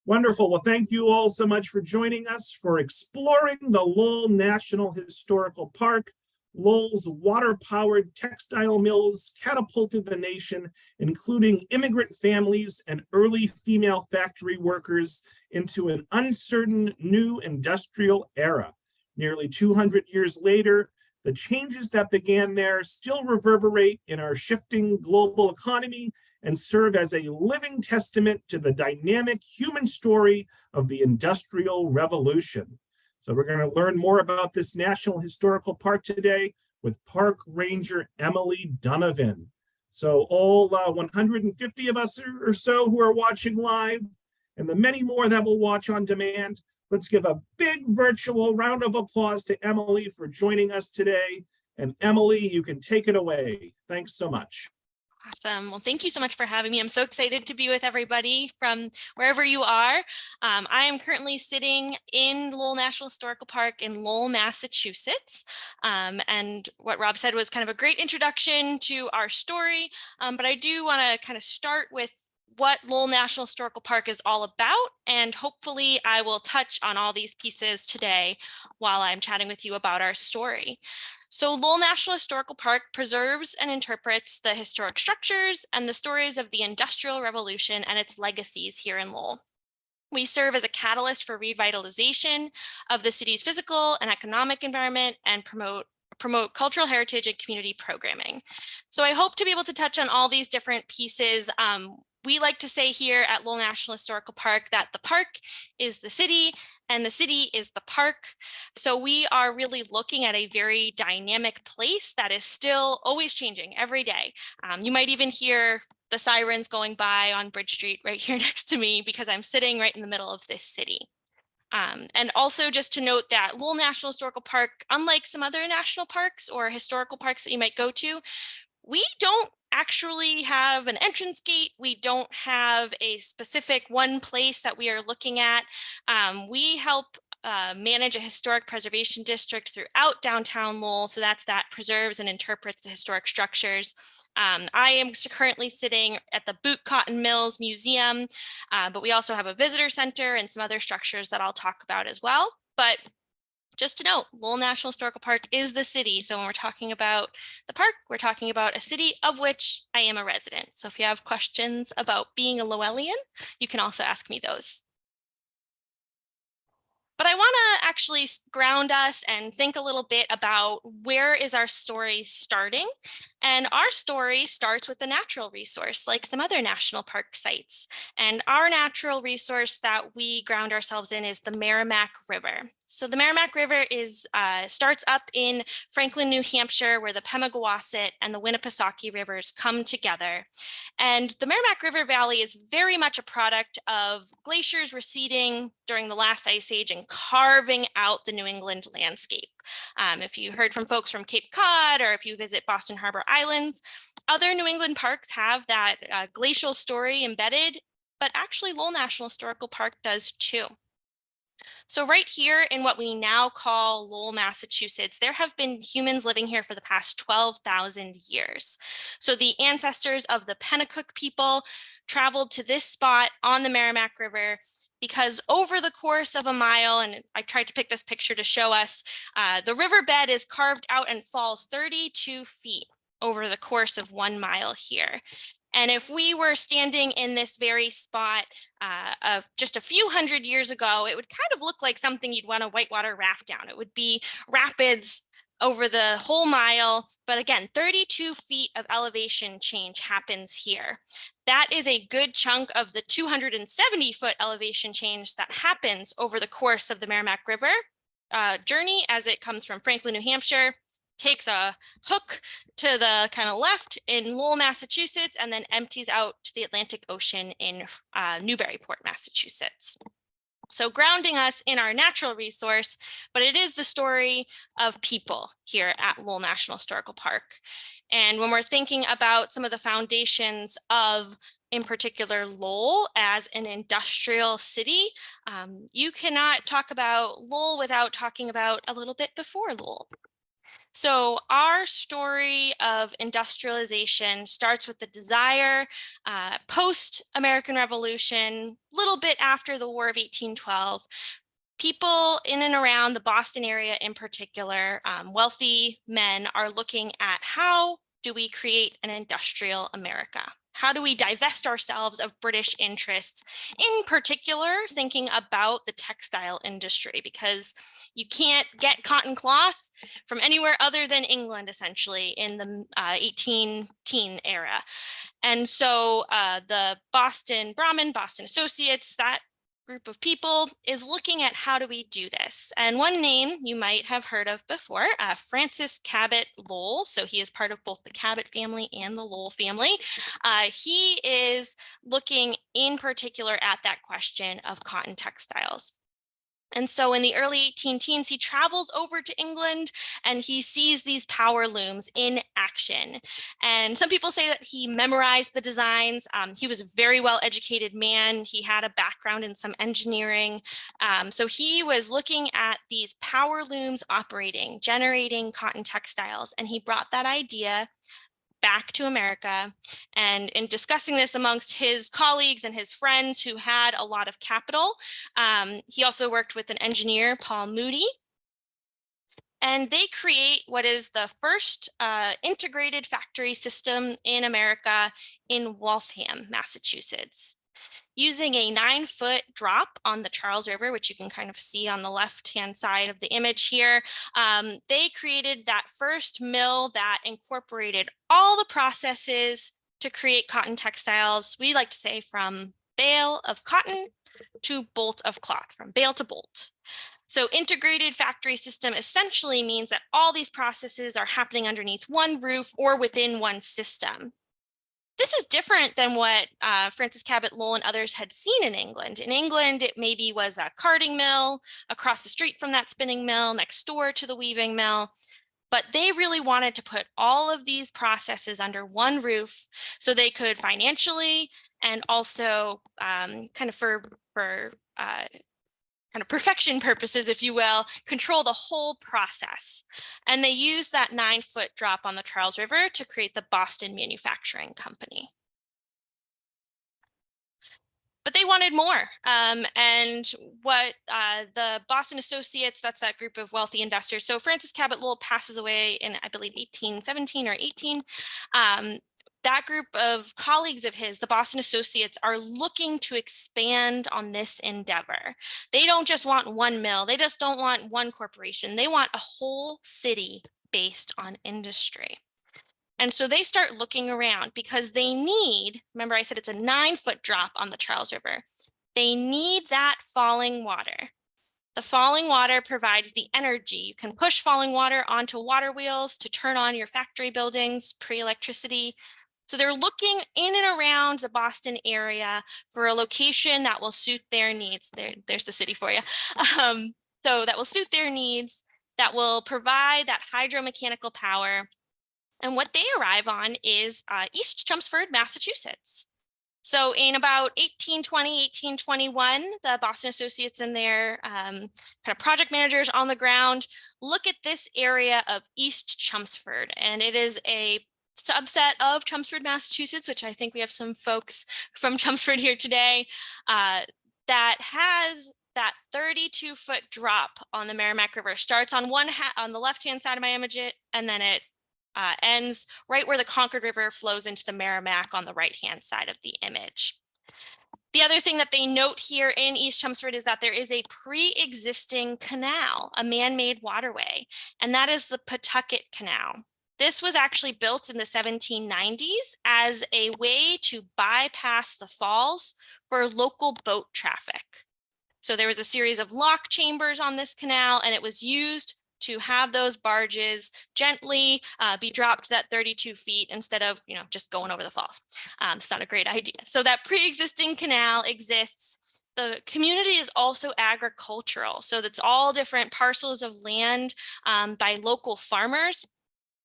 Wonderful. Well, thank you all so much for joining us for exploring the Lowell National Historical Park. Lowell's water-powered textile mills catapulted the nation, including immigrant families and early female factory workers, into an uncertain new industrial era. Nearly 200 years later, the changes that began there still reverberate in our shifting global economy and serve as a living testament to the dynamic human story of the Industrial Revolution. So we're going to learn more about this National Historical Park today with Park Ranger Emily Donovan. So all 150 of us or so who are watching live, and the many more that will watch on demand, let's give a big virtual round of applause to Emily for joining us today. And Emily, you can take it away. Thanks so much. Awesome. Well, thank you so much for having me. I'm so excited to be with everybody from wherever you are. I am currently sitting in Lowell National Historical Park in Lowell, Massachusetts. And what Rob said was kind of a great introduction to our story. But I do want to kind of start with what Lowell National Historical Park is all about. And hopefully I will touch on all these pieces today while I'm chatting with you about our story. So Lowell National Historical Park preserves and interprets the historic structures and the stories of the Industrial Revolution and its legacies here in Lowell. We serve as a catalyst for revitalization of the city's physical and economic environment and promote cultural heritage and community programming. So I hope to be able to touch on all these different pieces. We like to say here at Lowell National Historical Park that the park is the city and the city is the park. So we are really looking at a very dynamic place that is still always changing every day. You might even hear the sirens going by on Bridge Street right here next to me because I'm sitting right in the middle of this city. And also just to note that Lowell National Historical Park, unlike some other national parks or historical parks that you might go to, we don't actually have an entrance gate. We don't have a specific one place that we are looking at. We help manage a historic preservation district throughout downtown Lowell. So that preserves and interprets the historic structures. I am currently sitting at the Boot Cotton Mills Museum, but we also have a visitor center and some other structures that I'll talk about as well. But just to note, Lowell National Historical Park is the city. So when we're talking about the park, we're talking about a city of which I am a resident. So if you have questions about being a Lowellian, you can also ask me those. But I want to actually ground us and think a little bit about where is our story starting. And our story starts with a natural resource like some other national park sites. And our natural resource that we ground ourselves in is the Merrimack River. So the Merrimack River starts up in Franklin, New Hampshire, where the Pemigewasset and the Winnipesaukee rivers come together. And the Merrimack River Valley is very much a product of glaciers receding during the last ice age and carving out the New England landscape. If you heard from folks from Cape Cod, or if you visit Boston Harbor Islands, other New England parks have that glacial story embedded, but actually Lowell National Historical Park does too. So right here in what we now call Lowell, Massachusetts, there have been humans living here for the past 12,000 years. So the ancestors of the Pennacook people traveled to this spot on the Merrimack River because over the course of a mile, and I tried to pick this picture to show us, the riverbed is carved out and falls 32 feet over the course of 1 mile here. And if we were standing in this very spot of just a few hundred years ago, it would kind of look like something you'd want to whitewater raft down. It would be rapids over the whole mile. But again, 32 feet of elevation change happens here. That is a good chunk of the 270-foot elevation change that happens over the course of the Merrimack River journey as it comes from Franklin, New Hampshire, takes a hook to the kind of left in Lowell, Massachusetts, and then empties out to the Atlantic Ocean in Newburyport, Massachusetts. So grounding us in our natural resource, but it is the story of people here at Lowell National Historical Park. And when we're thinking about some of the foundations of, in particular, Lowell as an industrial city, you cannot talk about Lowell without talking about a little bit before Lowell. So our story of industrialization starts with the desire post-American Revolution, a little bit after the War of 1812. People in and around the Boston area in particular, wealthy men, are looking at how do we create an industrial America? How do we divest ourselves of British interests, in particular, thinking about the textile industry, because you can't get cotton cloth from anywhere other than England, essentially, in the 1810 era. And so the Boston Brahmin, Boston Associates, that group of people is looking at how do we do this. And one name you might have heard of before, Francis Cabot Lowell. So he is part of both the Cabot family and the Lowell family. He is looking in particular at that question of cotton textiles. And so in the early 18 teens, he travels over to England and he sees these power looms in action. And some people say that he memorized the designs. He was a very well-educated man. He had a background in some engineering. So he was looking at these power looms operating, generating cotton textiles, and he brought that idea back to America. And in discussing this amongst his colleagues and his friends who had a lot of capital, he also worked with an engineer, Paul Moody, and they create what is the first integrated factory system in America in Waltham, Massachusetts. Using a 9-foot drop on the Charles River, which you can kind of see on the left-hand side of the image here, they created that first mill that incorporated all the processes to create cotton textiles. We like to say from bale of cotton to bolt of cloth, from bale to bolt. So integrated factory system essentially means that all these processes are happening underneath one roof or within one system. This is different than what Francis Cabot Lowell and others had seen in England. In England, it maybe was a carding mill across the street from that spinning mill, next door to the weaving mill. But they really wanted to put all of these processes under one roof so they could financially and also kind of for kind of perfection purposes, if you will, control the whole process. And they used that 9-foot drop on the Charles River to create the Boston Manufacturing Company. But they wanted more. And what the Boston Associates, that's that group of wealthy investors. So Francis Cabot Lowell passes away in, I believe, 1817 or 18. That group of colleagues of his, the Boston Associates, are looking to expand on this endeavor. They don't just want one mill. They just don't want one corporation. They want a whole city based on industry. And so they start looking around because they need, remember I said it's a 9-foot drop on the Charles River. They need that falling water. The falling water provides the energy. You can push falling water onto water wheels to turn on your factory buildings, pre-electricity. So they're looking in and around the Boston area for a location that will suit their needs. There's the city for you. So that will suit their needs, that will provide that hydromechanical power. And what they arrive on is East Chelmsford, Massachusetts. So in about 1820, 1821, the Boston Associates and their kind of project managers on the ground look at this area of East Chelmsford, and it is a subset of Chelmsford, Massachusetts, which I think we have some folks from Chelmsford here today, that has that 32-foot drop on the Merrimack River. Starts on on the left-hand side of my image, and then it ends right where the Concord River flows into the Merrimack on the right-hand side of the image. The other thing that they note here in East Chelmsford is that there is a pre-existing canal, a man-made waterway, and that is the Pawtucket Canal. This was actually built in the 1790s as a way to bypass the falls for local boat traffic. So there was a series of lock chambers on this canal, and it was used to have those barges gently be dropped to that 32 feet instead of, just going over the falls. It's not a great idea. So that pre-existing canal exists. The community is also agricultural. So that's all different parcels of land by local farmers.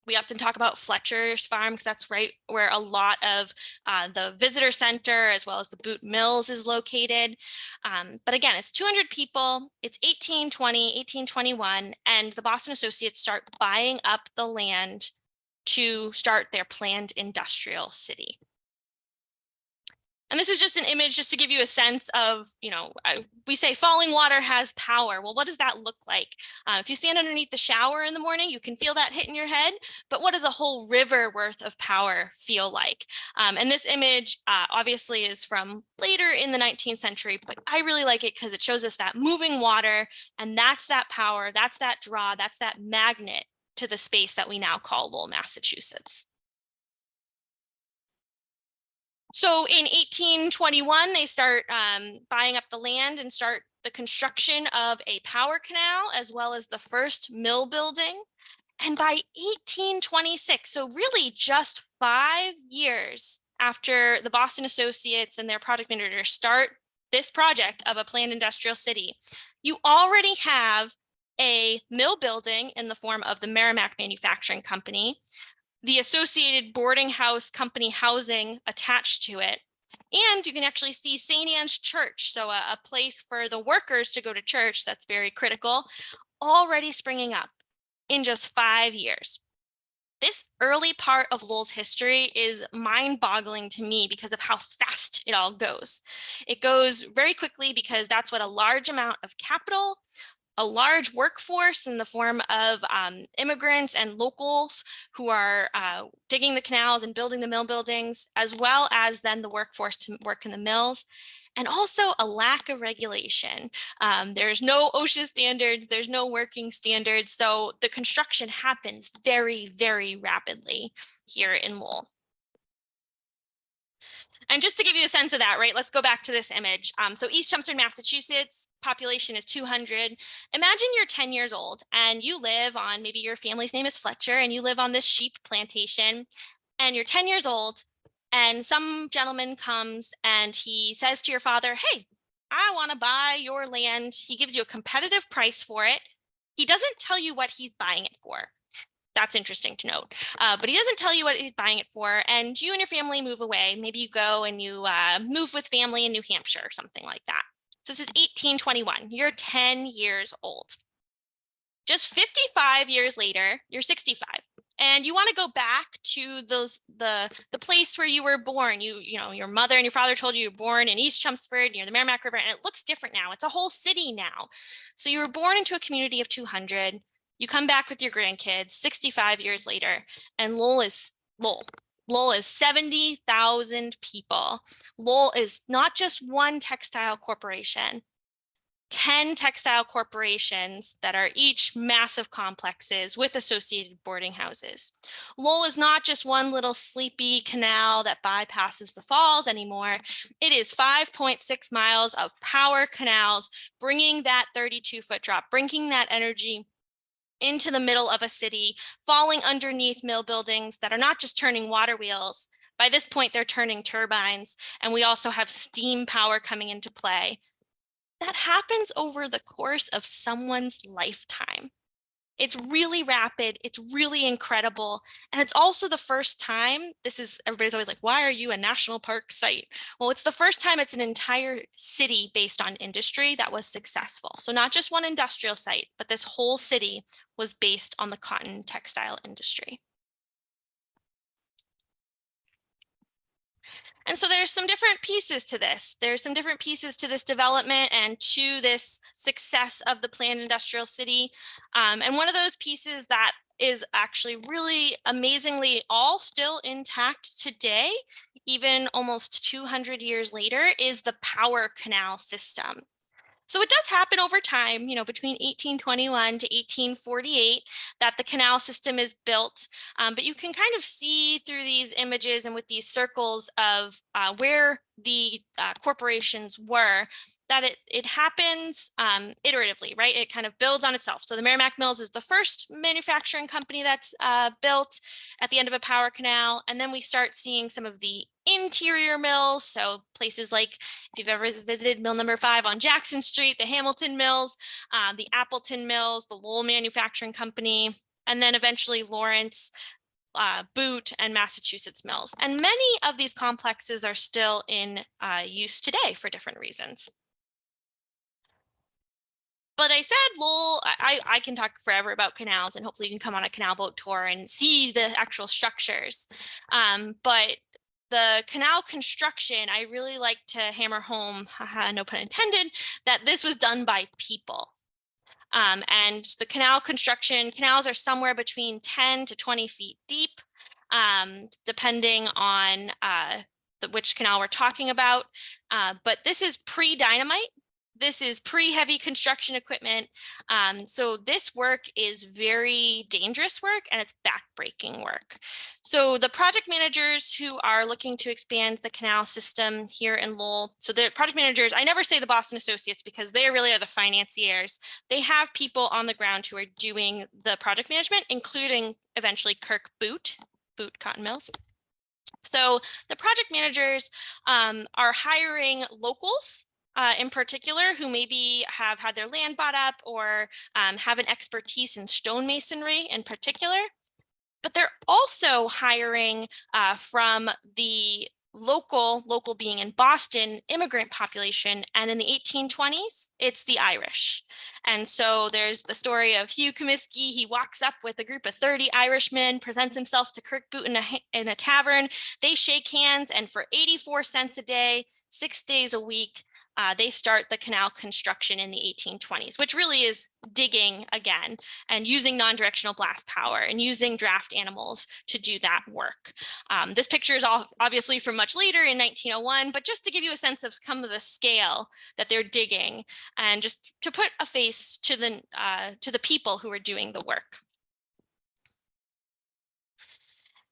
We often talk about Fletcher's farm because that's right where a lot of the visitor center as well as the boot mills is located. But again, it's 200 people. It's 1820, 1821, and the Boston Associates start buying up the land to start their planned industrial city. And this is just an image just to give you a sense of, we say falling water has power. Well, what does that look like? If you stand underneath the shower in the morning, you can feel that hitting your head. But what does a whole river worth of power feel like? And this image obviously is from later in the 19th century, but I really like it because it shows us that moving water, and that's that power, that's that draw, that's that magnet to the space that we now call Lowell, Massachusetts. So in 1821, they start buying up the land and start the construction of a power canal, as well as the first mill building. And by 1826, so really just 5 years after the Boston Associates and their project manager start this project of a planned industrial city, you already have a mill building in the form of the Merrimack Manufacturing Company, the associated boarding house company housing attached to it. And you can actually see St. Anne's Church, so a place for the workers to go to church, that's very critical, already springing up in just 5 years. This early part of Lowell's history is mind-boggling to me because of how fast it all goes. It goes very quickly because that's what a large amount of capital, a large workforce in the form of immigrants and locals who are digging the canals and building the mill buildings, as well as then the workforce to work in the mills, and also a lack of regulation. There's no OSHA standards, there's no working standards, so the construction happens very, very rapidly here in Lowell. And just to give you a sense of that, right, let's go back to this image. So East Chelmsford, Massachusetts, population is 200. Imagine you're 10 years old and you live on, maybe your family's name is Fletcher, and you live on this sheep plantation, and you're 10 years old, and some gentleman comes and he says to your father, hey, I want to buy your land. He gives you a competitive price for it. He doesn't tell you what he's buying it for. That's interesting to note, but he doesn't tell you what he's buying it for, and you and your family move away. Maybe you go and you move with family in New Hampshire or something like that. So this is 1821, you're 10 years old. Just 55 years later, you're 65, and you want to go back to the place where you were born. Your mother and your father told you you were born in East Chelmsford near the Merrimack River, and it looks different now. It's a whole city now. So you were born into a community of 200. You come back with your grandkids 65 years later, and Lowell is Lowell. Lowell is 70,000 people. Lowell is not just one textile corporation, 10 textile corporations that are each massive complexes with associated boarding houses. Lowell is not just one little sleepy canal that bypasses the falls anymore. It is 5.6 miles of power canals, bringing that 32-foot drop, bringing that energy into the middle of a city, falling underneath mill buildings that are not just turning water wheels. By this point, they're turning turbines, and we also have steam power coming into play. That happens over the course of someone's lifetime. It's really rapid, it's really incredible, and it's also the first time, everybody's always like, why are you a national park site? Well, it's the first time it's an entire city based on industry that was successful. So not just one industrial site, but this whole city was based on the cotton textile industry. And so there's some different pieces to this. There's some different pieces to this development and to this success of the planned industrial city. And one of those pieces that is actually really amazingly all still intact today, even almost 200 years later, is the power canal system. So it does happen over time, between 1821 to 1848 that the canal system is built. But you can kind of see through these images and with these circles of where the corporations were, that it happens iteratively, right? It kind of builds on itself. So the Merrimack Mills is the first manufacturing company that's built at the end of a power canal. And then we start seeing some of the interior mills. So places like, if you've ever visited mill number 5 on Jackson Street, the Hamilton Mills, the Appleton Mills, the Lowell Manufacturing Company, and then eventually Lawrence, Boot, and Massachusetts mills. And many of these complexes are still in use today for different reasons. But I said Lowell, I can talk forever about canals, and hopefully you can come on a canal boat tour and see the actual structures. But the canal construction, I really like to hammer home, no pun intended, that this was done by people. And the canal construction, canals are somewhere between 10 to 20 feet deep, depending on which canal we're talking about. But this is pre-dynamite. This is pre-heavy construction equipment. So this work is very dangerous work, and it's backbreaking work. So the project managers who are looking to expand the canal system here in Lowell, so the project managers, I never say the Boston Associates because they really are the financiers. They have people on the ground who are doing the project management, including eventually Kirk Boot Cotton Mills. So the project managers are hiring locals in particular, who maybe have had their land bought up or have an expertise in stonemasonry in particular. But they're also hiring from the local being in Boston, immigrant population. And in the 1820s, it's the Irish. And so there's the story of Hugh Comiskey. He walks up with a group of 30 Irishmen, presents himself to Kirk Boot in a tavern. They shake hands, and for 84 cents a day, 6 days a week, they start the canal construction in the 1820s, which really is digging again and using non-directional blast power and using draft animals to do that work. This picture is obviously from much later in 1901, but just to give you a sense of some of the scale that they're digging and just to put a face to the people who are doing the work.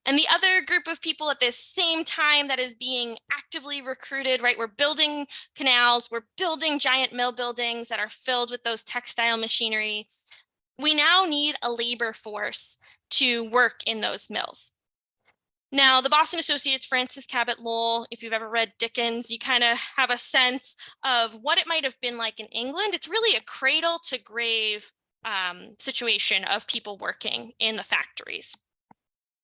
And the other group of people at this same time that is being actively recruited, right? We're building canals, we're building giant mill buildings that are filled with those textile machinery. We now need a labor force to work in those mills. Now, the Boston Associates, Francis Cabot Lowell, if you've ever read Dickens, you kind of have a sense of what it might have been like in England. It's really a cradle to grave situation of people working in the factories.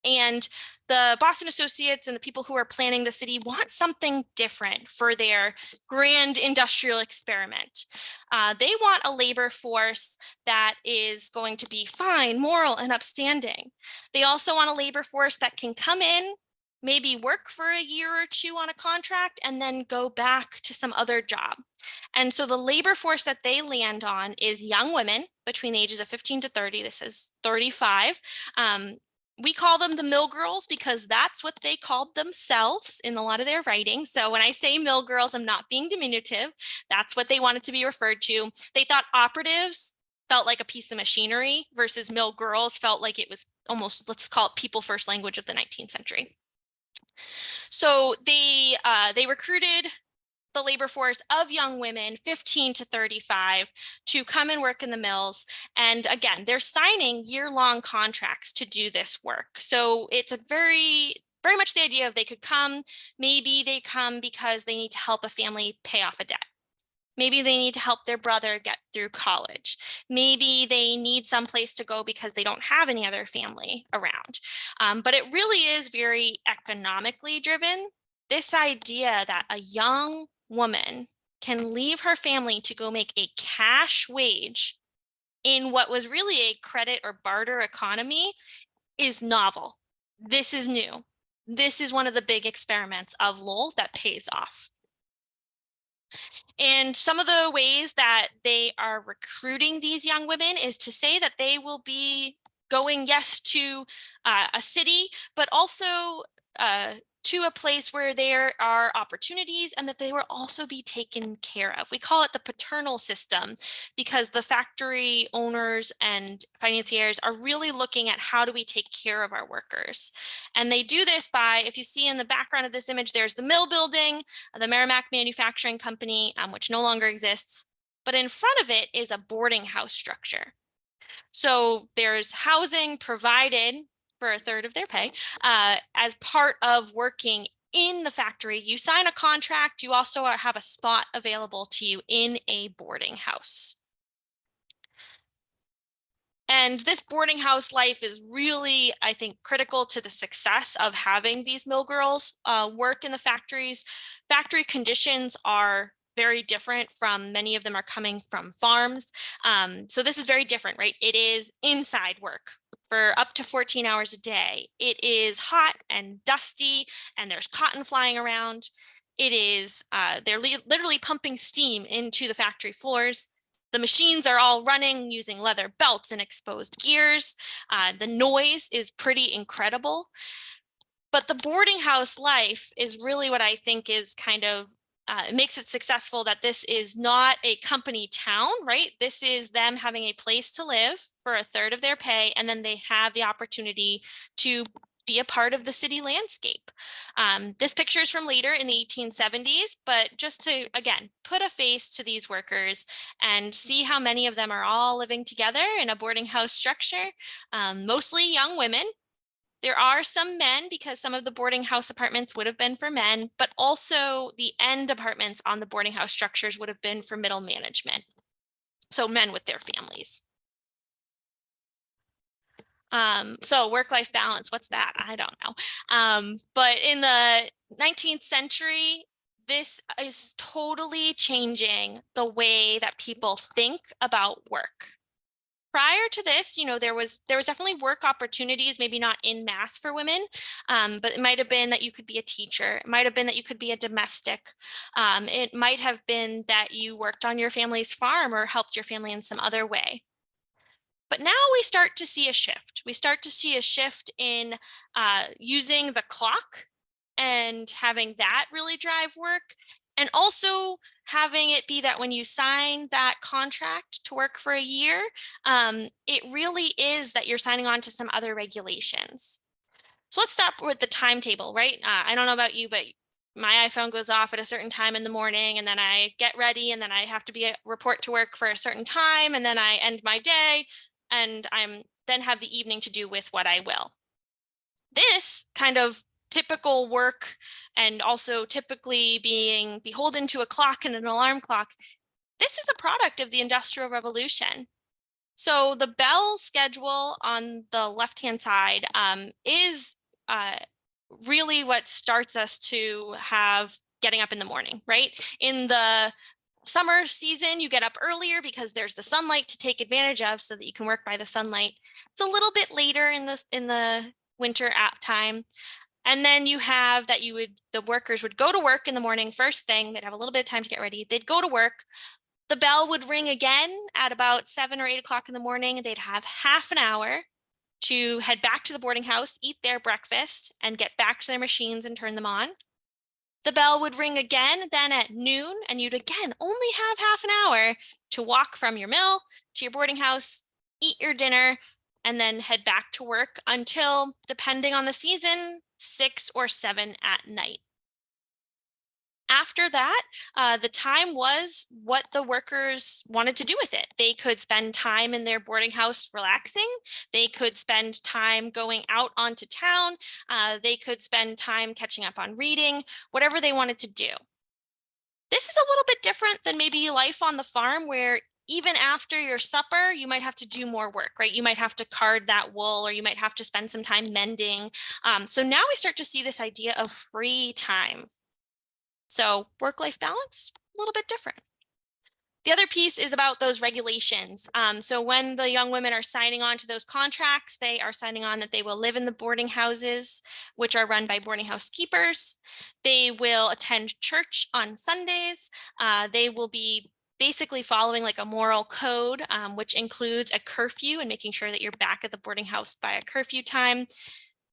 And the Boston Associates and the people who are planning the city want something different for their grand industrial experiment. They want a labor force that is going to be fine, moral, and upstanding. They also want a labor force that can come in, maybe work for a year or two on a contract, and then go back to some other job. And so the labor force that they land on is young women between the ages of 15 to 30. This is 35. We call them the mill girls because that's what they called themselves in a lot of their writing. So when I say mill girls, I'm not being diminutive. That's what they wanted to be referred to. They thought operatives felt like a piece of machinery versus mill girls felt like it was almost, let's call it people first language of the 19th century. So they recruited the labor force of young women, 15 to 35, to come and work in the mills. And again, they're signing year-long contracts to do this work. So it's a very much the idea of they could come, maybe they come because they need to help a family pay off a debt. Maybe they need to help their brother get through college. Maybe they need some place to go because they don't have any other family around. But it really is very economically driven. This idea that a young woman can leave her family to go make a cash wage in what was really a credit or barter economy is novel. This is new. This is one of the big experiments of Lowell that pays off. And some of the ways that they are recruiting these young women is to say that they will be going, yes, to a city, but also to a place where there are opportunities and that they will also be taken care of. We call it the paternal system because the factory owners and financiers are really looking at how do we take care of our workers. And they do this by, if you see in the background of this image, there's the mill building, the Merrimack Manufacturing Company, which no longer exists. But in front of it is a boarding house structure. So there's housing provided for a third of their pay as part of working in the factory. You sign a contract, you also have a spot available to you in a boarding house. And this boarding house life is really, I think, critical to the success of having these mill girls work in the factories. Factory conditions are very different from, many of them are coming from farms. So this is very different, right? It is inside work for up to 14 hours a day. It is hot and dusty, and there's cotton flying around. It is, they're literally pumping steam into the factory floors. The machines are all running using leather belts and exposed gears. The noise is pretty incredible. But the boarding house life is really what I think is kind of makes it successful, that this is not a company town, right? This is them having a place to live for a third of their pay, and then they have the opportunity to be a part of the city landscape. This picture is from later in the 1870s, but just to, again, put a face to these workers and see how many of them are all living together in a boarding house structure, mostly young women. There are some men, because some of the boarding house apartments would have been for men, but also the end apartments on the boarding house structures would have been for middle management. So men with their families. So work-life balance, what's that? I don't know. But in the 19th century, this is totally changing the way that people think about work. Prior to this, you know, there was definitely work opportunities, maybe not in mass for women, but it might have been that you could be a teacher. It might have been that you could be a domestic. It might have been that you worked on your family's farm or helped your family in some other way. But now we start to see a shift. We start to see a shift in using the clock and having that really drive work. And also having it be that when you sign that contract to work for a year, it really is that you're signing on to some other regulations. So let's start with the timetable, right? I don't know about you, but my iPhone goes off at a certain time in the morning, and then I get ready, and then I have to be report to work for a certain time, and then I end my day, and I'm then have the evening to do with what I will. This kind of typical work, and also typically being beholden to a clock and an alarm clock, this is a product of the Industrial Revolution. So the bell schedule on the left-hand side is really what starts us to have getting up in the morning, right? In the summer season, you get up earlier because there's the sunlight to take advantage of, so that you can work by the sunlight. It's a little bit later in the winter time. And then you have that the workers would go to work in the morning, first thing. They'd have a little bit of time to get ready. They'd go to work. The bell would ring again at about 7 or 8 o'clock in the morning. They'd have half an hour to head back to the boarding house, eat their breakfast, and get back to their machines and turn them on. The bell would ring again then at noon, and you'd again only have half an hour to walk from your mill to your boarding house, eat your dinner, and then head back to work until, depending on the season, 6 or 7 at night. After that, the time was what the workers wanted to do with it. They could spend time in their boarding house relaxing. They could spend time going out onto town. They could spend time catching up on reading, whatever they wanted to do. This is a little bit different than maybe life on the farm, where even after your supper, you might have to do more work, right? You might have to card that wool, or you might have to spend some time mending. So now we start to see this idea of free time. So work-life balance, a little bit different. The other piece is about those regulations. So when the young women are signing on to those contracts, they are signing on that they will live in the boarding houses, which are run by boarding house keepers. They will attend church on Sundays. They will be basically following like a moral code, which includes a curfew and making sure that you're back at the boarding house by a curfew time.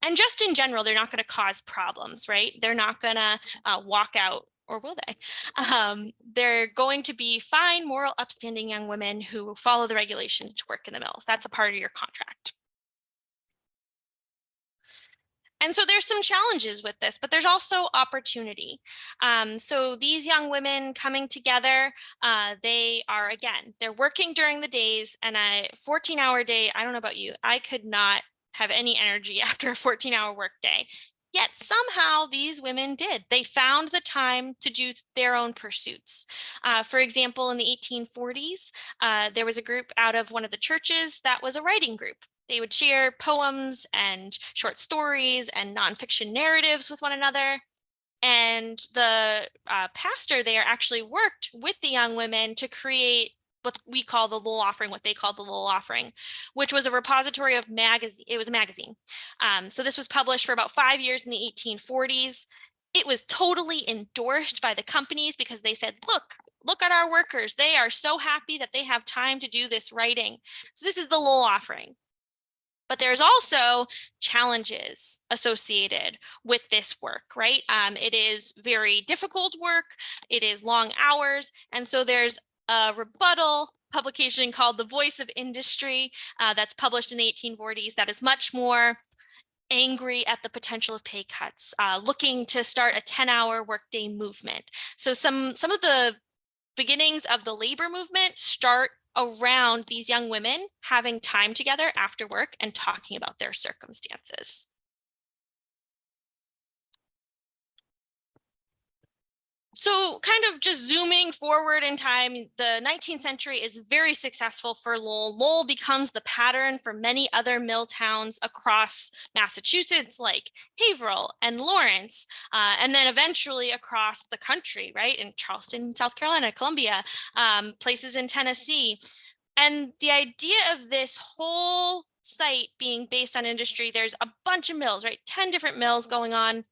And just in general, they're not going to cause problems, right? They're not going to walk out, or will they? They're going to be fine, moral, upstanding young women who follow the regulations to work in the mills. That's a part of your contract. And so there's some challenges with this, but there's also opportunity. So these young women coming together, they are, again, they're working during the days, and a 14-hour day, I don't know about you, I could not have any energy after a 14-hour work day. Yet somehow these women did. They found the time to do their own pursuits. For example, in the 1840s, there was a group out of one of the churches that was a writing group. They would share poems and short stories and nonfiction narratives with one another. And the pastor there actually worked with the young women to create what we call the Lowell Offering, what they called the Lowell Offering, which was a repository of magazine. It was a magazine. So this was published for about 5 years in the 1840s. It was totally endorsed by the companies because they said, look at our workers. They are so happy that they have time to do this writing. So this is the Lowell Offering. But there's also challenges associated with this work, right? It is very difficult work. It is long hours. And so there's a rebuttal publication called The Voice of Industry that's published in the 1840s that is much more angry at the potential of pay cuts, looking to start a 10-hour workday movement. So some of the beginnings of the labor movement start around these young women having time together after work and talking about their circumstances. So kind of just zooming forward in time, the 19th century is very successful for Lowell. Lowell becomes the pattern for many other mill towns across Massachusetts, like Haverhill and Lawrence, and then eventually across the country, right? In Charleston, South Carolina, Columbia, places in Tennessee. And the idea of this whole site being based on industry, there's a bunch of mills, right? 10 different mills going on.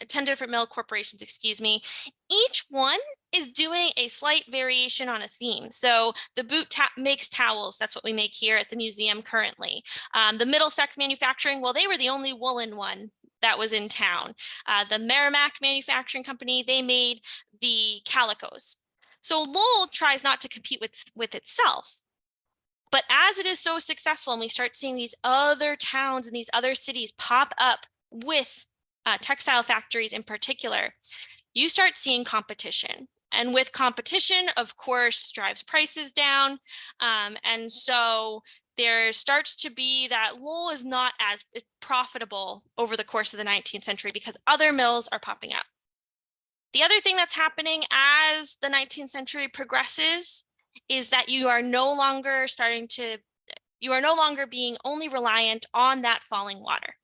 10 different mill corporations, excuse me. Each one is doing a slight variation on a theme. So the boot makes towels. That's what we make here at the museum currently. The Middlesex Manufacturing, well, they were the only woolen one that was in town. The Merrimack Manufacturing Company, they made the calicos. So Lowell tries not to compete with itself. But as it is so successful and we start seeing these other towns and these other cities pop up with textile factories in particular, you start seeing competition. And with competition, of course, drives prices down. And so there starts to be that Lowell is not as profitable over the course of the 19th century because other mills are popping up. The other thing that's happening as the 19th century progresses is that you are no longer being only reliant on that falling water.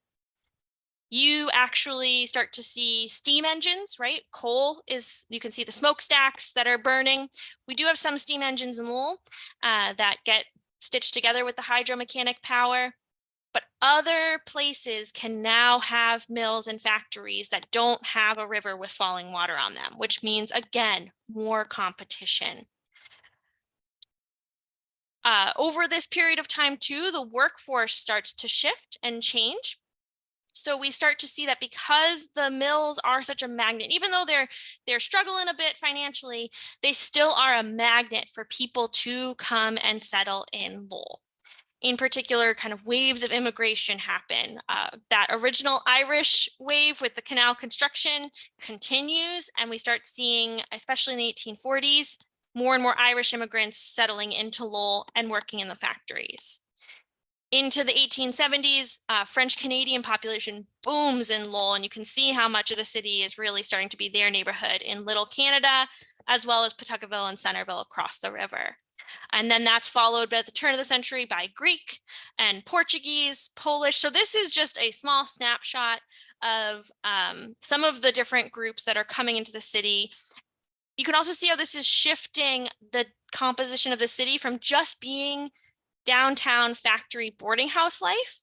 You actually start to see steam engines, right? Coal is, you can see the smokestacks that are burning. We do have some steam engines in Lowell that get stitched together with the hydromechanic power, but other places can now have mills and factories that don't have a river with falling water on them, which means, again, more competition. Over this period of time too, the workforce starts to shift and change. So we start to see that because the mills are such a magnet, even though they're struggling a bit financially, they still are a magnet for people to come and settle in Lowell. In particular, kind of waves of immigration happen. That original Irish wave with the canal construction continues, and we start seeing, especially in the 1840s, more and more Irish immigrants settling into Lowell and working in the factories. Into the 1870s, French Canadian population booms in Lowell, and you can see how much of the city is really starting to be their neighborhood in Little Canada, as well as Pawtuckaville and Centerville across the river. And then that's followed at the turn of the century by Greek and Portuguese, Polish. So this is just a small snapshot of some of the different groups that are coming into the city. You can also see how this is shifting the composition of the city from just being downtown factory boarding house life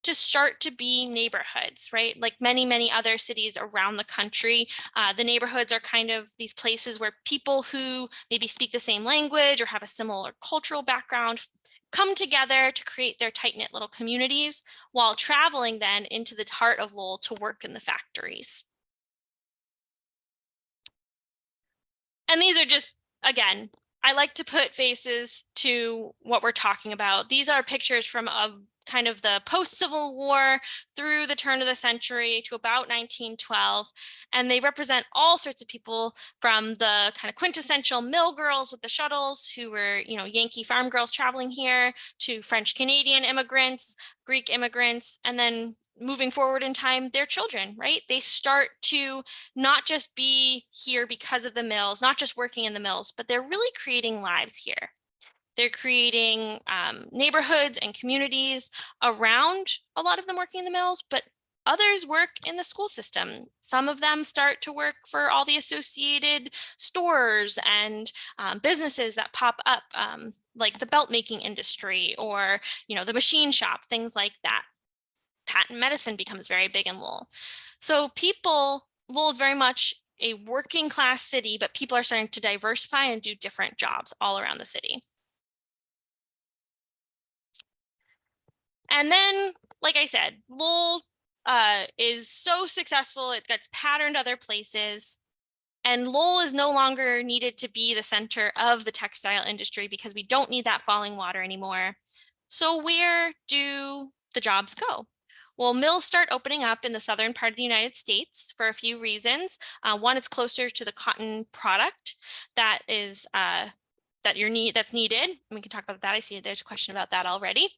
to start to be neighborhoods, right? Like many other cities around the country, the neighborhoods are kind of these places where people who maybe speak the same language or have a similar cultural background come together to create their tight-knit little communities while traveling then into the heart of Lowell to work in the factories. And these are just, again, I like to put faces to what we're talking about. These are pictures from kind of the post-Civil War through the turn of the century to about 1912. And they represent all sorts of people, from the kind of quintessential mill girls with the shuttles who were, Yankee farm girls traveling here, to French Canadian immigrants, Greek immigrants, and then moving forward in time, their children, right? They start to not just be here because of the mills, not just working in the mills, but they're really creating lives here. They're creating neighborhoods and communities around a lot of them working in the mills, but others work in the school system. Some of them start to work for all the associated stores and businesses that pop up, like the belt making industry or, the machine shop, things like that. Patent medicine becomes very big in Lowell. So Lowell is very much a working class city, but people are starting to diversify and do different jobs all around the city. And then, like I said, Lowell is so successful, it gets patterned other places. And Lowell is no longer needed to be the center of the textile industry because we don't need that falling water anymore. So where do the jobs go? Well, mills start opening up in the southern part of the United States for a few reasons. One, it's closer to the cotton product that is that's needed. We can talk about that. I see there's a question about that already.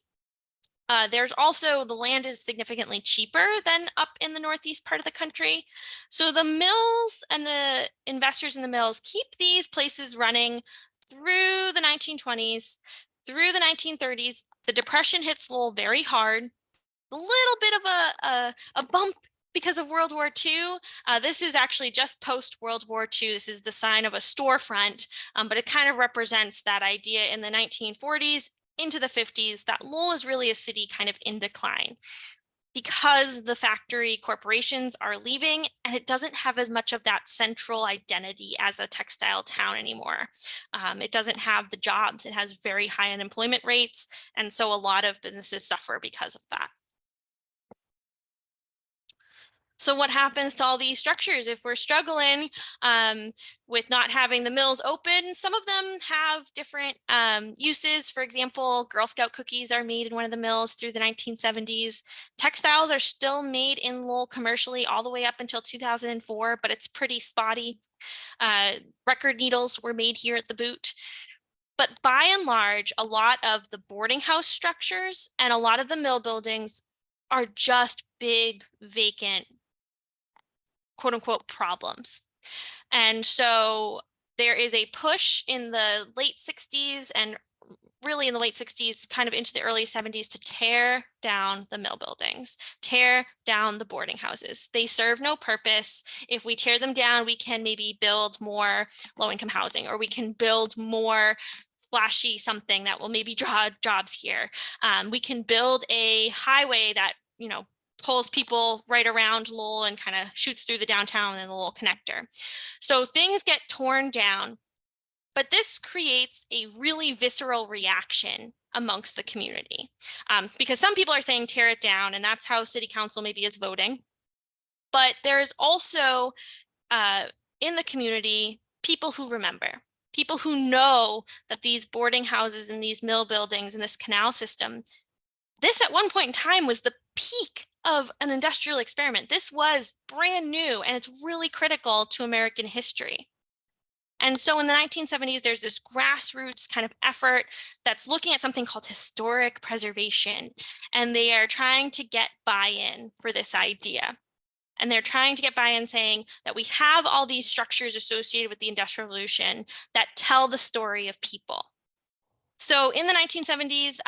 There's also, the land is significantly cheaper than up in the northeast part of the country. So the mills and the investors in the mills keep these places running through the 1920s, through the 1930s. The Depression hits Lowell very hard. A little bit of a bump because of World War II. This is actually just post World War II. This is the sign of a storefront, but it kind of represents that idea in the 1940s into the 50s that Lowell is really a city kind of in decline because the factory corporations are leaving and it doesn't have as much of that central identity as a textile town anymore. It doesn't have the jobs. It has very high unemployment rates. And so a lot of businesses suffer because of that. So what happens to all these structures if we're struggling with not having the mills open? Some of them have different uses. For example, Girl Scout cookies are made in one of the mills through the 1970s. Textiles are still made in Lowell commercially all the way up until 2004, but it's pretty spotty. Record needles were made here at the Boot. But by and large, a lot of the boarding house structures and a lot of the mill buildings are just big, vacant, quote unquote, problems. And so there is a push in the late 60s and really in the late 60s, kind of into the early 70s, to tear down the mill buildings, tear down the boarding houses. They serve no purpose. If we tear them down, we can maybe build more low-income housing, or we can build more flashy something that will maybe draw jobs here. We can build a highway that, pulls people right around Lowell and kind of shoots through the downtown and the Lowell connector. So things get torn down, but this creates a really visceral reaction amongst the community because some people are saying tear it down, and that's how city council maybe is voting. But there is also in the community people who remember, people who know that these boarding houses and these mill buildings and this canal system, this at one point in time was the peak of an industrial experiment. This was brand new, and it's really critical to American history. And so in the 1970s, there's this grassroots kind of effort that's looking at something called historic preservation. And they are trying to get buy-in for this idea. And they're trying to get buy-in saying that we have all these structures associated with the Industrial Revolution that tell the story of people. So in the 1970s,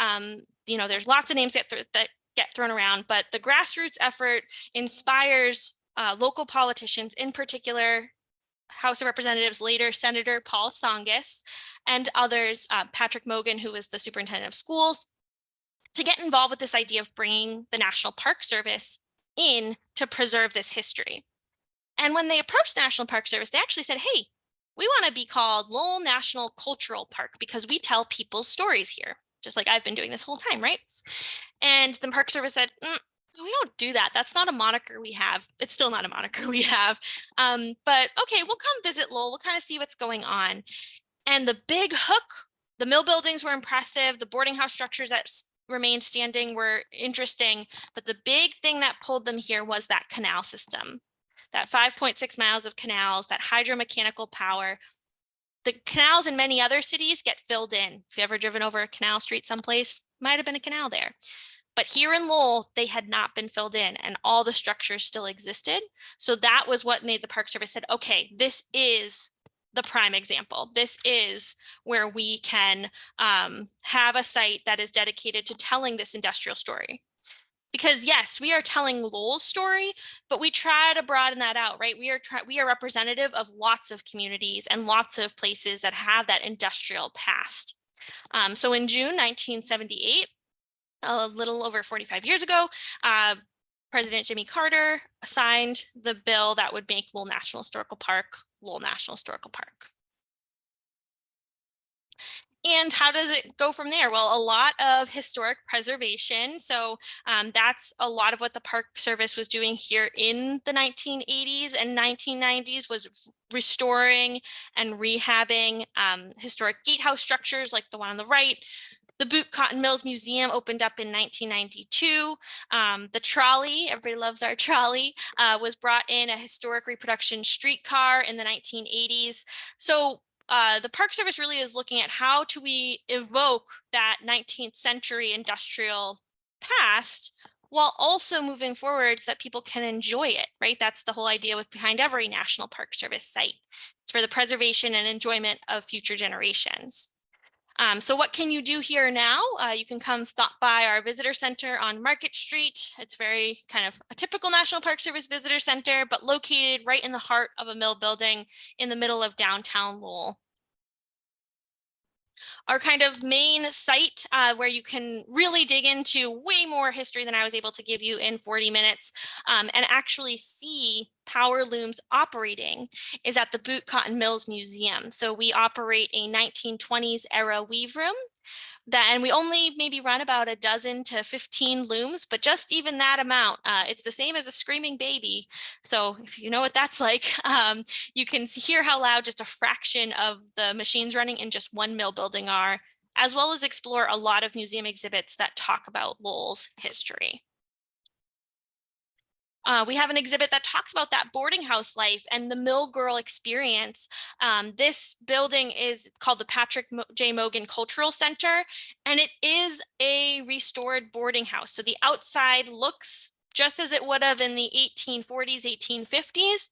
there's lots of names that get thrown around, but the grassroots effort inspires local politicians, in particular, House of Representatives, later Senator Paul Tsongas, and others, Patrick Mogan, who was the superintendent of schools, to get involved with this idea of bringing the National Park Service in to preserve this history. And when they approached the National Park Service, they actually said, hey, we want to be called Lowell National Cultural Park because we tell people's stories here, just like I've been doing this whole time, right? And the Park Service said, we don't do that. That's not a moniker we have. It's still not a moniker we have. But okay, we'll come visit Lowell. We'll kind of see what's going on. And the big hook, the mill buildings were impressive. The boarding house structures that remained standing were interesting. But the big thing that pulled them here was that canal system, that 5.6 miles of canals, that hydromechanical power. The canals in many other cities get filled in. If you've ever driven over a canal street someplace, might have been a canal there. But here in Lowell, they had not been filled in and all the structures still existed. So that was what made the Park Service said, okay, this is the prime example. This is where we can have a site that is dedicated to telling this industrial story. Because yes, we are telling Lowell's story, but we try to broaden that out, right? We are representative of lots of communities and lots of places that have that industrial past. So in June 1978, a little over 45 years ago, President Jimmy Carter signed the bill that would make Lowell National Historical Park, Lowell National Historical Park. And how does it go from there? Well, a lot of historic preservation. So that's a lot of what the Park Service was doing here in the 1980s and 1990s, was restoring and rehabbing historic gatehouse structures like the one on the right. The Boot Cotton Mills Museum opened up in 1992. The trolley, everybody loves our trolley, was brought in, a historic reproduction streetcar in the 1980s. So the Park Service really is looking at how do we evoke that 19th century industrial past while also moving forward so that people can enjoy it, right? That's the whole idea with behind every National Park Service site. It's for the preservation and enjoyment of future generations. So what can you do here now? You can come stop by our visitor center on Market Street. It's very kind of a typical National Park Service visitor center, but located right in the heart of a mill building in the middle of downtown Lowell. Our kind of main site where you can really dig into way more history than I was able to give you in 40 minutes and actually see power looms operating is at the Boot Cotton Mills Museum. So we operate a 1920s era weave room. And we only maybe run about a dozen to 15 looms, but just even that amount, it's the same as a screaming baby. So if you know what that's like, you can hear how loud just a fraction of the machines running in just one mill building are, as well as explore a lot of museum exhibits that talk about Lowell's history. We have an exhibit that talks about that boarding house life and the mill girl experience. This building is called the Patrick J. Mogan Cultural Center, and it is a restored boarding house. So the outside looks just as it would have in the 1840s, 1850s.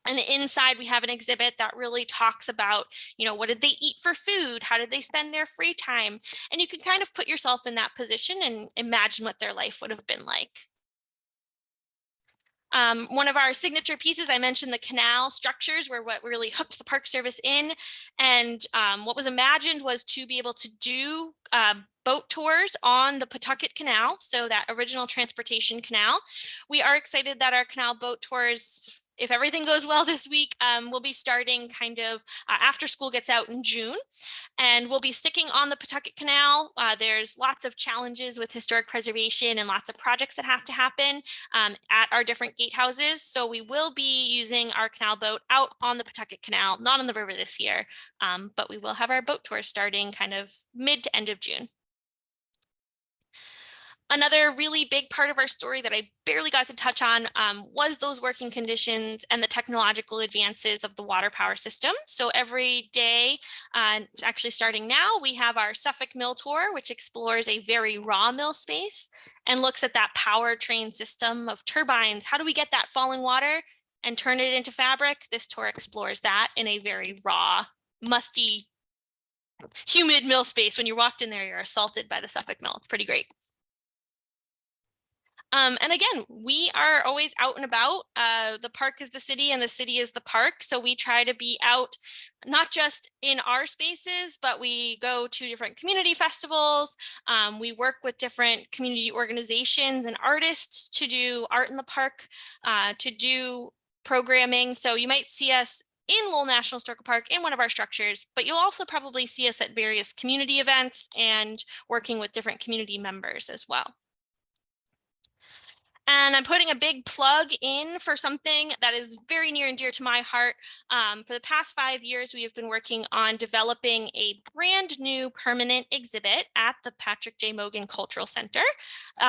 And inside we have an exhibit that really talks about, you know, what did they eat for food? How did they spend their free time? And you can kind of put yourself in that position and imagine what their life would have been like. One of our signature pieces, I mentioned the canal structures were what really hooked the Park Service in. And what was imagined was to be able to do boat tours on the Pawtucket Canal, so that original transportation canal. We are excited that our canal boat tours, if everything goes well this week, we'll be starting kind of after school gets out in June. And we'll be sticking on the Pawtucket Canal. There's lots of challenges with historic preservation and lots of projects that have to happen at our different gatehouses. So we will be using our canal boat out on the Pawtucket Canal, not on the river this year, but we will have our boat tour starting kind of mid to end of June. Another really big part of our story that I barely got to touch on was those working conditions and the technological advances of the water power system. So every day, actually starting now, we have our Suffolk Mill Tour, which explores a very raw mill space and looks at that power train system of turbines. How do we get that falling water and turn it into fabric? This tour explores that in a very raw, musty, humid mill space. When you walked in there, you're assaulted by the Suffolk Mill. It's pretty great. And again, we are always out and about. The park is the city and the city is the park. So we try to be out, not just in our spaces, but we go to different community festivals. We work with different community organizations and artists to do art in the park, to do programming. So you might see us in Lowell National Historical Park in one of our structures, but you'll also probably see us at various community events and working with different community members as well. And I'm putting a big plug in for something that is very near and dear to my heart. For the past 5 years, we have been working on developing a brand new permanent exhibit at the Patrick J. Mogan Cultural Center.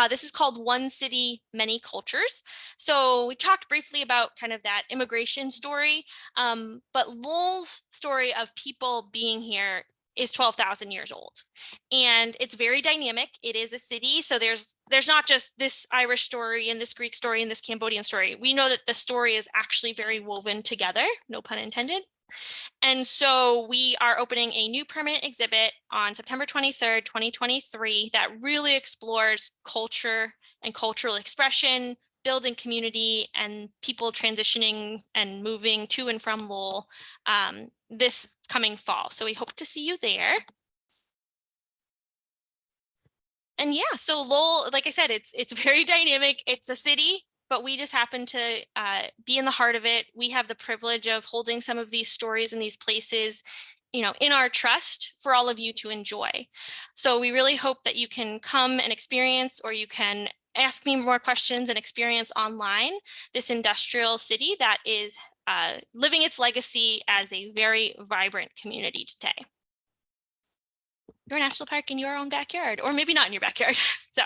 This is called One City, Many Cultures. So we talked briefly about kind of that immigration story, but Lowell's story of people being here is 12,000 years old. And it's very dynamic. It is a city. So there's not just this Irish story and this Greek story and this Cambodian story. We know that the story is actually very woven together, no pun intended. And so we are opening a new permanent exhibit on September 23rd, 2023, that really explores culture and cultural expression, building community, and people transitioning and moving to and from Lowell this coming fall. So we hope to see you there. And yeah, so Lowell, like I said, it's very dynamic. It's a city, but we just happen to be in the heart of it. We have the privilege of holding some of these stories in these places, in our trust for all of you to enjoy. So we really hope that you can come and experience, or you can ask me more questions and experience online this industrial city that is living its legacy as a very vibrant community today. Your national park in your own backyard, or maybe not in your backyard. So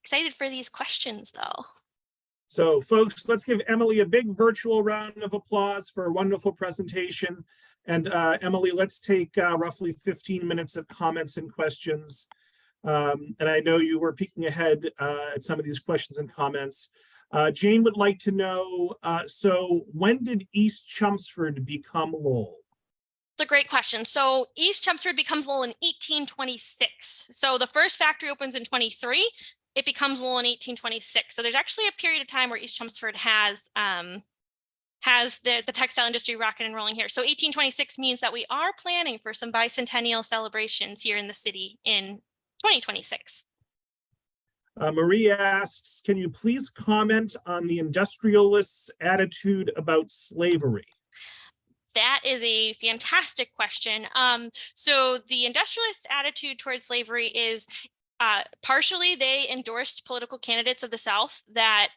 excited for these questions though. So folks, let's give Emily a big virtual round of applause for a wonderful presentation. And Emily, let's take roughly 15 minutes of comments and questions. And I know you were peeking ahead at some of these questions and comments. Jane would like to know, so when did East Chelmsford become Lowell? It's a great question. So East Chelmsford becomes Lowell in 1826. So the first factory opens in 23. It becomes Lowell in 1826. So there's actually a period of time where East Chelmsford has the textile industry rocking and rolling here. So 1826 means that we are planning for some bicentennial celebrations here in the city in 2026. Marie asks, can you please comment on the industrialists' attitude about slavery? That is a fantastic question. So the industrialist attitude towards slavery is partially they endorsed political candidates of the South that,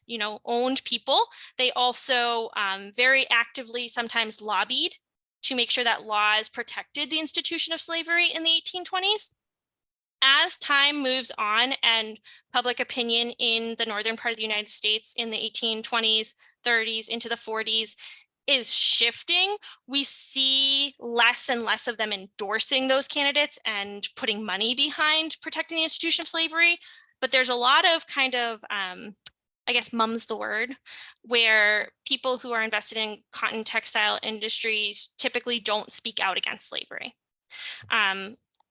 owned people. They also very actively sometimes lobbied to make sure that laws protected the institution of slavery in the 1820s. As time moves on and public opinion in the northern part of the United States in the 1820s, 30s, into the 40s is shifting, we see less and less of them endorsing those candidates and putting money behind protecting the institution of slavery. But there's a lot of kind of, I guess mum's the word, where people who are invested in cotton textile industries typically don't speak out against slavery.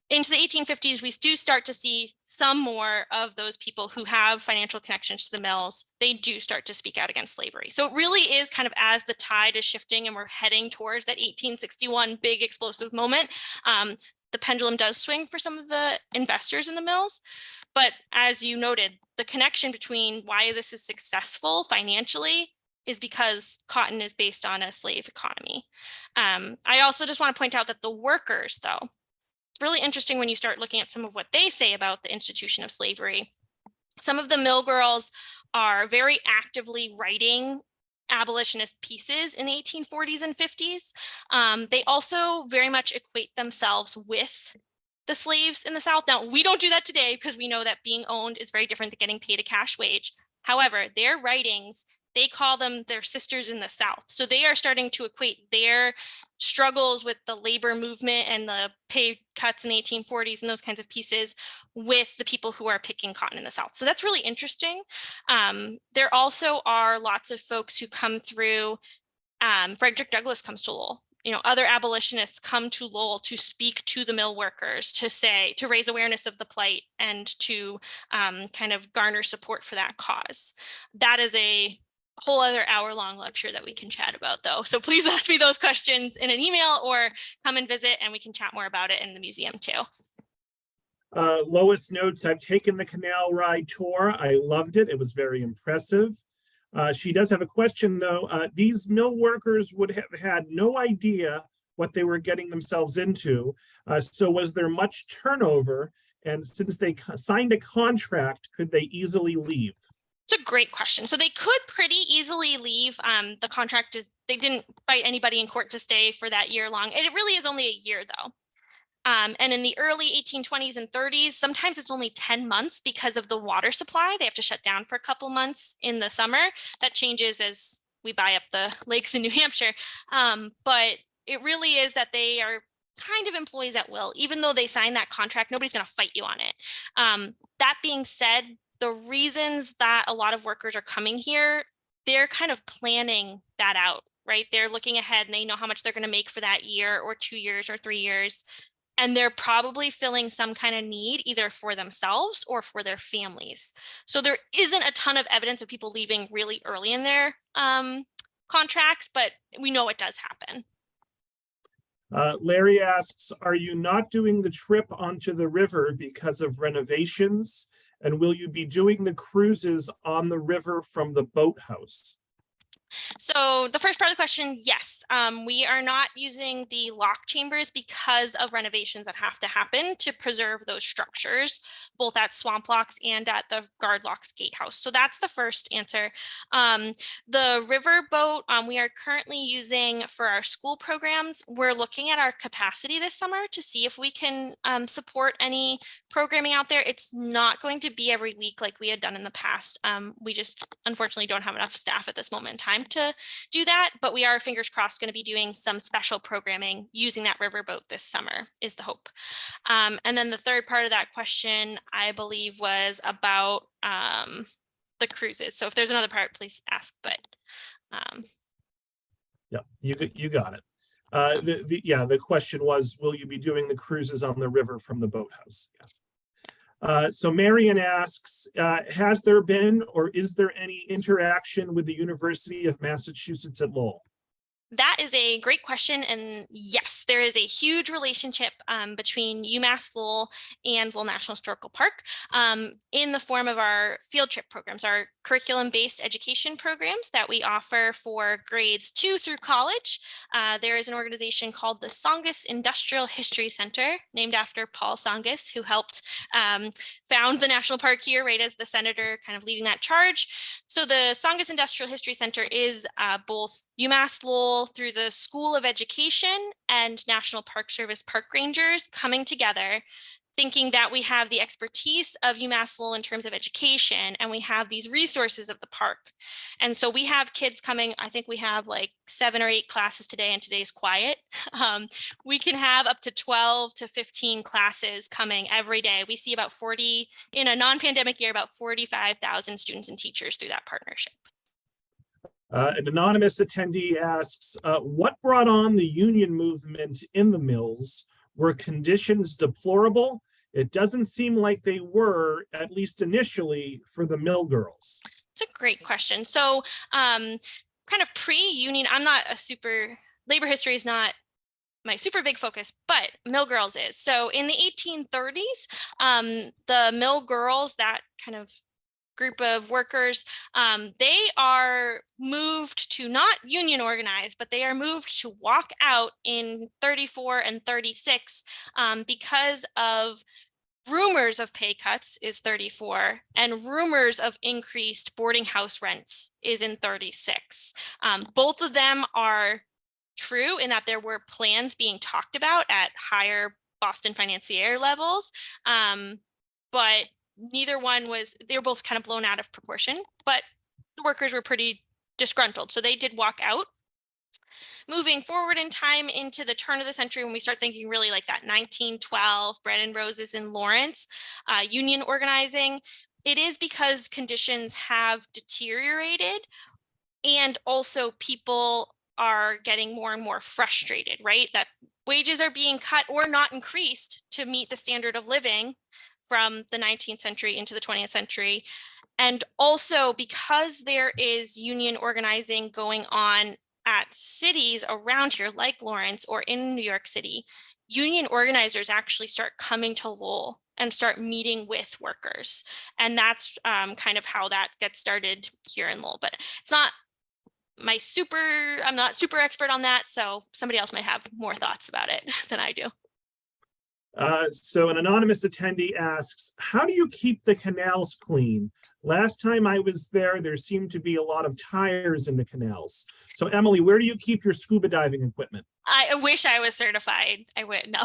Into the 1850s, we do start to see some more of those people who have financial connections to the mills. They do start to speak out against slavery. So it really is kind of as the tide is shifting and we're heading towards that 1861 big explosive moment, the pendulum does swing for some of the investors in the mills. But as you noted, the connection between why this is successful financially is because cotton is based on a slave economy. I also just want to point out that the workers, though, really interesting when you start looking at some of what they say about the institution of slavery. Some of the mill girls are very actively writing abolitionist pieces in the 1840s and 50s. They also very much equate themselves with the slaves in the South. Now, we don't do that today because we know that being owned is very different than getting paid a cash wage. However, their writings, they call them their sisters in the South. So they are starting to equate their struggles with the labor movement and the pay cuts in the 1840s and those kinds of pieces with the people who are picking cotton in the South. So that's really interesting. There also are lots of folks who come through. Frederick Douglass comes to Lowell. Other abolitionists come to Lowell to speak to the mill workers, to raise awareness of the plight and to kind of garner support for that cause. That is a whole other hour-long lecture that we can chat about, though. So please ask me those questions in an email or come and visit and we can chat more about it in the museum too. Lois notes, I've taken the canal ride tour. I loved it. It was very impressive. She does have a question, though. These mill workers would have had no idea what they were getting themselves into. So was there much turnover? And since they signed a contract, could they easily leave? It's a great question. So they could pretty easily leave. The contract they didn't fight anybody in court to stay for that year long. And it really is only a year, though. And in the early 1820s and 30s, sometimes it's only 10 months because of the water supply. They have to shut down for a couple months in the summer. That changes as we buy up the lakes in New Hampshire. But it really is that they are kind of employees at will. Even though they sign that contract, nobody's going to fight you on it. That being said, the reasons that a lot of workers are coming here, they're kind of planning that out, right? They're looking ahead and they know how much they're going to make for that year or 2 years or 3 years. And they're probably filling some kind of need either for themselves or for their families. So there isn't a ton of evidence of people leaving really early in their contracts, but we know it does happen. Larry asks, are you not doing the trip onto the river because of renovations? And will you be doing the cruises on the river from the boathouse? So the first part of the question, yes, we are not using the lock chambers because of renovations that have to happen to preserve those structures, both at Swamp Locks and at the Guard Locks Gatehouse. So that's the first answer. The river boat we are currently using for our school programs. We're looking at our capacity this summer to see if we can support any programming out there. It's not going to be every week like we had done in the past. We just unfortunately don't have enough staff at this moment in time to do that, but we are, fingers crossed, going to be doing some special programming using that riverboat this summer is the hope. And then the third part of that question, I believe, was about the cruises. So if there's another part, please ask, but yeah, you got it. The question was, will you be doing the cruises on the river from the boathouse? Yeah. So Marion asks, has there been or is there any interaction with the University of Massachusetts at Lowell? That is a great question. And yes, there is a huge relationship between UMass Lowell and Lowell National Historical Park in the form of our field trip programs, our curriculum-based education programs that we offer for grades 2 through college. There is an organization called the Songus Industrial History Center, named after Paul Songus, who helped found the national park here, right, as the senator kind of leading that charge. So the Songus Industrial History Center is both UMass Lowell through the School of Education and National Park Service park rangers coming together, thinking that we have the expertise of UMass Lowell in terms of education, and we have these resources of the park. And so we have kids coming, I think we have like 7 or 8 classes today, and today's quiet. We can have up to 12 to 15 classes coming every day. We see about 40, in a non-pandemic year, about 45,000 students and teachers through that partnership. An anonymous attendee asks, what brought on the union movement in the mills? Were conditions deplorable? It doesn't seem like they were, at least initially, for the mill girls. It's a great question. So kind of pre-union, I'm not a super, labor history is not my super big focus, but mill girls is. So in the 1830s, the mill girls, that kind of group of workers, they are moved to not union organize, but they are moved to walk out in 34 and 36 because of rumors of pay cuts is 34 and rumors of increased boarding house rents is in 36. Both of them are true in that there were plans being talked about at higher Boston financier levels, but neither one was, they were both kind of blown out of proportion, but the workers were pretty disgruntled. So they did walk out. Moving forward in time into the turn of the century, when we start thinking really like that 1912, bread and roses in Lawrence, union organizing, it is because conditions have deteriorated and also people are getting more and more frustrated, right? That wages are being cut or not increased to meet the standard of living from the 19th century into the 20th century. And also because there is union organizing going on at cities around here, like Lawrence or in New York City, union organizers actually start coming to Lowell and start meeting with workers. And that's kind of how that gets started here in Lowell. But it's not I'm not super expert on that. So somebody else might have more thoughts about it than I do. So an anonymous attendee asks, how do you keep the canals clean? Last time I was there, there seemed to be a lot of tires in the canals. So Emily, where do you keep your scuba diving equipment? I wish I was certified. I would, no.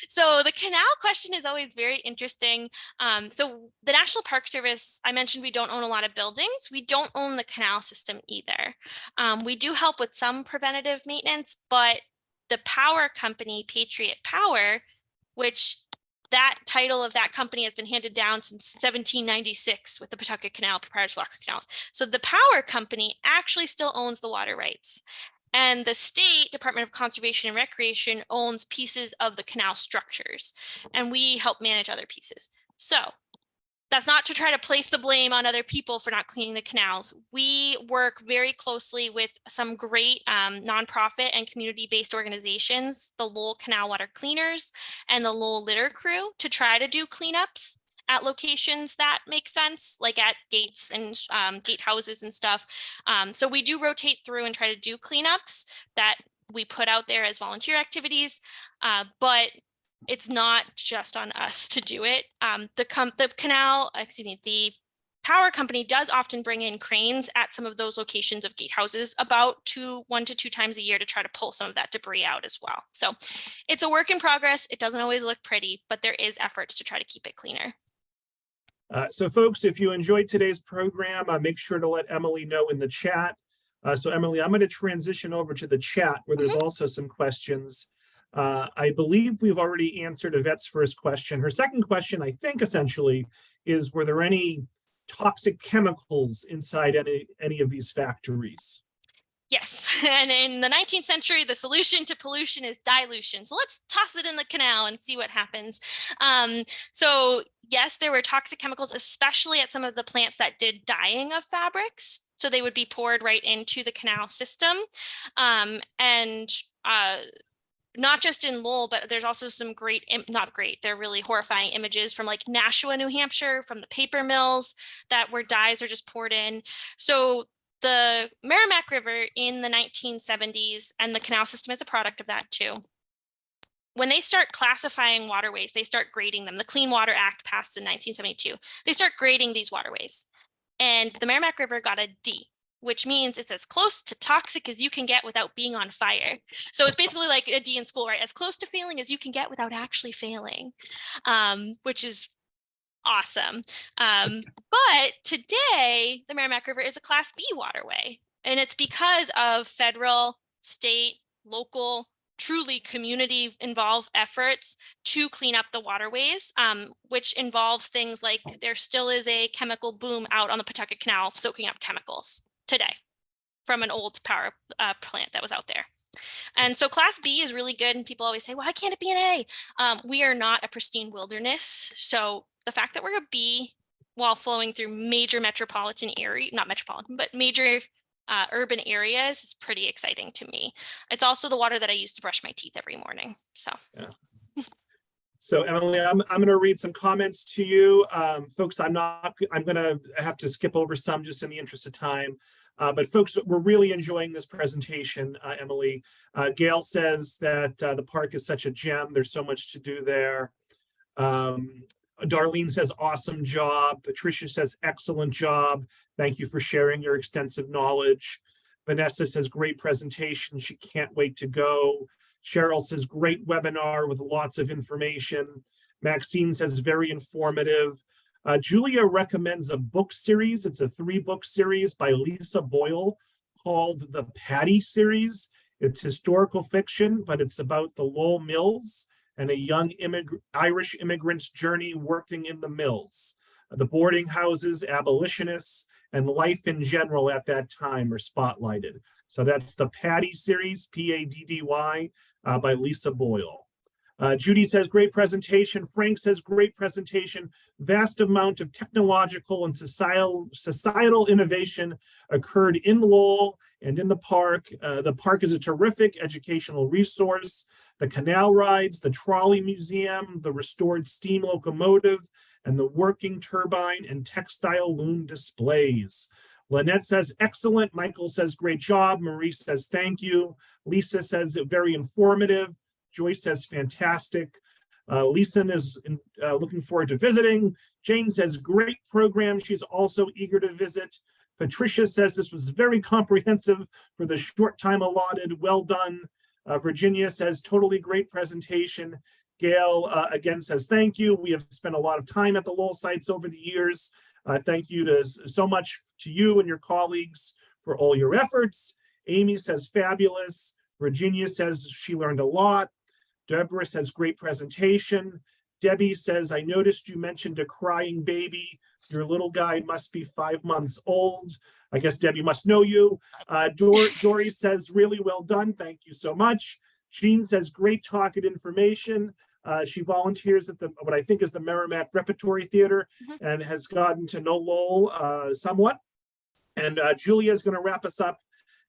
So the canal question is always very interesting. So the National Park Service, I mentioned we don't own a lot of buildings. We don't own the canal system either. We do help with some preventative maintenance, but the power company, Patriot Power, which that title of that company has been handed down since 1796 with the Pawtucket Canal, proprietary locks canals. So the power company actually still owns the water rights. And the state Department of Conservation and Recreation owns pieces of the canal structures, and we help manage other pieces. So that's not to try to place the blame on other people for not cleaning the canals. We work very closely with some great nonprofit and community-based organizations, the Lowell Canal Water Cleaners and the Lowell Litter Crew, to try to do cleanups at locations that make sense, like at gates and gate houses and stuff. So we do rotate through and try to do cleanups that we put out there as volunteer activities, but it's not just on us to do it. The power company does often bring in cranes at some of those locations of gatehouses about 1 to 2 times a year to try to pull some of that debris out as well. So it's a work in progress. It doesn't always look pretty, but there is efforts to try to keep it cleaner. So folks, if you enjoyed today's program, make sure to let Emily know in the chat. So Emily, I'm going to transition over to the chat where there's also some questions. I believe we've already answered Yvette's first question. Her second question, I think, essentially, is were there any toxic chemicals inside any of these factories? Yes, and in the 19th century, the solution to pollution is dilution. So let's toss it in the canal and see what happens. So yes, there were toxic chemicals, especially at some of the plants that did dyeing of fabrics. So they would be poured right into the canal system. Not just in Lowell, but there's also some they're really horrifying images from like Nashua, New Hampshire, from the paper mills where dyes are just poured in. So the Merrimack River in the 1970s, and the canal system is a product of that too. When they start classifying waterways, they start grading them. The Clean Water Act passed in 1972. They start grading these waterways. And the Merrimack River got a D, which means it's as close to toxic as you can get without being on fire. So it's basically like a D in school, right? As close to failing as you can get without actually failing, which is awesome. But today, the Merrimack River is a Class B waterway, and it's because of federal, state, local, truly community-involved efforts to clean up the waterways, which involves things like there still is a chemical boom out on the Pawtucket Canal soaking up chemicals today from an old power plant that was out there. And so Class B is really good, and people always say, why can't it be an A? We are not a pristine wilderness. So the fact that we're a B while flowing through major metropolitan area, not metropolitan, but major urban areas is pretty exciting to me. It's also the water that I use to brush my teeth every morning. So. Yeah. So Emily, I'm going to read some comments to you. Folks, I'm going to have to skip over some just in the interest of time. But folks, we're really enjoying this presentation, Emily. Gail says that the park is such a gem. There's so much to do there. Darlene says, awesome job. Patricia says, excellent job. Thank you for sharing your extensive knowledge. Vanessa says, great presentation. She can't wait to go. Cheryl says, great webinar with lots of information. Maxine says, very informative. Julia recommends a book series. It's a 3-book series by Lisa Boyle called the Patty series. It's historical fiction, but it's about the Lowell Mills and a young Irish immigrant's journey working in the mills. The boarding houses, abolitionists, and life in general at that time are spotlighted. So that's the Patty series, P-A-D-D-Y, by Lisa Boyle. Judy says, great presentation. Frank says, great presentation. Vast amount of technological and societal innovation occurred in Lowell and in the park. The park is a terrific educational resource. The canal rides, the trolley museum, the restored steam locomotive, and the working turbine and textile loom displays. Lynette says, excellent. Michael says, great job. Marie says, thank you. Lisa says, very informative. Joyce says, fantastic. Lisa is looking forward to visiting. Jane says, great program. She's also eager to visit. Patricia says, this was very comprehensive for the short time allotted. Well done. Virginia says, totally great presentation. Gail again says, thank you. We have spent a lot of time at the Lowell sites over the years. Thank you so much to you and your colleagues for all your efforts. Amy says, fabulous. Virginia says she learned a lot. Deborah says great presentation. Debbie says, I noticed you mentioned a crying baby. Your little guy must be 5 months old. I guess Debbie must know you. Dory says, really well done. Thank you so much. Jean says, great talk and information. She volunteers at what I think is the Merrimack Repertory Theater and has gotten to know Lowell somewhat. And Julia is going to wrap us up.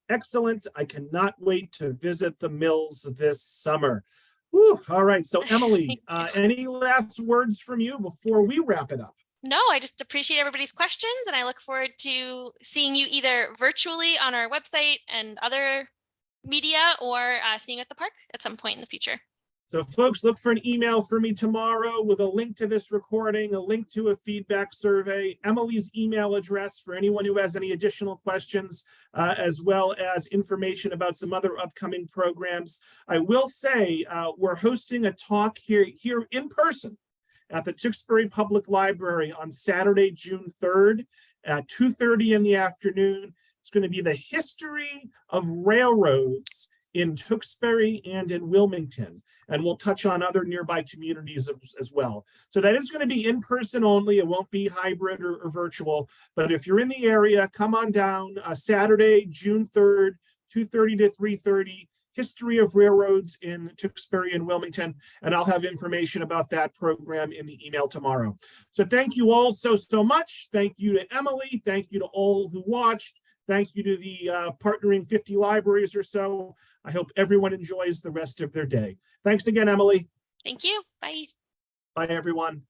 Excellent. I cannot wait to visit the mills this summer. Whew. All right. So Emily, any last words from you before we wrap it up? No, I just appreciate everybody's questions, and I look forward to seeing you either virtually on our website and other media, or seeing you at the park at some point in the future. So folks, look for an email from me tomorrow with a link to this recording, a link to a feedback survey, Emily's email address for anyone who has any additional questions, as well as information about some other upcoming programs. I will say we're hosting a talk here in person at the Tewksbury Public Library on Saturday, June 3rd at 2:30 in the afternoon. It's going to be the history of railroads in Tewksbury and in Wilmington, and we'll touch on other nearby communities as well. So that is going to be in person only. It won't be hybrid or virtual, but if you're in the area, come on down Saturday, June 3rd, 2:30 to 3:30. History of railroads in Tewksbury and Wilmington, and I'll have information about that program in the email tomorrow. So thank you all so much. Thank you to Emily. Thank you to all who watched. Thank you to the partnering 50 libraries or so. I hope everyone enjoys the rest of their day. Thanks again, Emily. Thank you. Bye. Bye, everyone.